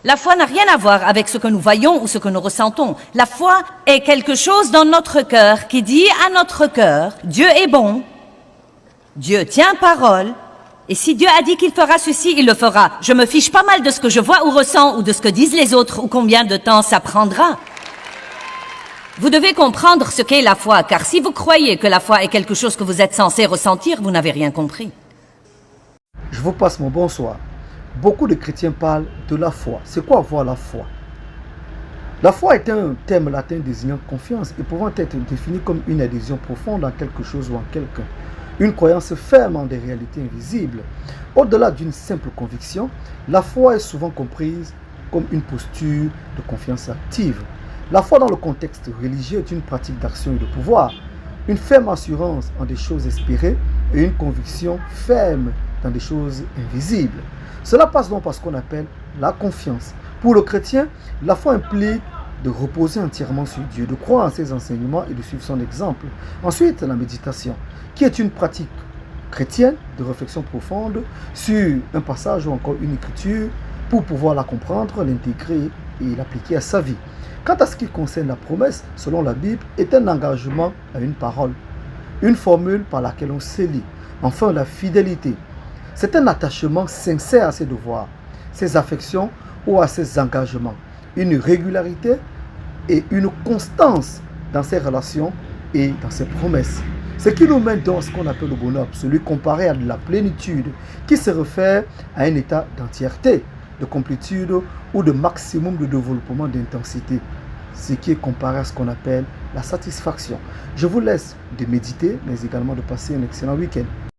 La foi n'a rien à voir avec ce que nous voyons ou ce que nous ressentons. La foi est quelque chose dans notre cœur qui dit à notre cœur, Dieu est bon, Dieu tient parole, et si Dieu a dit qu'il fera ceci, il le fera. Je me fiche pas mal de ce que je vois ou ressens ou de ce que disent les autres ou combien de temps ça prendra. Vous devez comprendre ce qu'est la foi, car si vous croyez que la foi est quelque chose que vous êtes censé ressentir, vous n'avez rien compris. Je vous passe mon bonsoir. Beaucoup de chrétiens parlent de la foi. C'est quoi avoir la foi? La foi est un terme latin désignant confiance et pouvant être défini comme une adhésion profonde en quelque chose ou en quelqu'un. Une croyance ferme en des réalités invisibles. Au-delà d'une simple conviction, la foi est souvent comprise comme une posture de confiance active. La foi dans le contexte religieux est une pratique d'action et de pouvoir, une ferme assurance en des choses espérées et une conviction ferme dans des choses invisibles. Cela passe donc par ce qu'on appelle la confiance. Pour le chrétien, la foi implique de reposer entièrement sur Dieu, de croire en ses enseignements et de suivre son exemple. Ensuite, la méditation, qui est une pratique chrétienne de réflexion profonde sur un passage ou encore une écriture pour pouvoir la comprendre, l'intégrer et l'appliquer à sa vie. Quant à ce qui concerne la promesse, selon la Bible, est un engagement à une parole, une formule par laquelle on s'élit. Enfin, la fidélité. C'est un attachement sincère à ses devoirs, ses affections ou à ses engagements, une régularité et une constance dans ses relations et dans ses promesses. Ce qui nous mène dans ce qu'on appelle le bonheur absolu comparé à de la plénitude qui se réfère à un état d'entièreté, de complétude ou de maximum de développement d'intensité, ce qui est comparé à ce qu'on appelle la satisfaction. Je vous laisse de méditer mais également de passer un excellent week-end.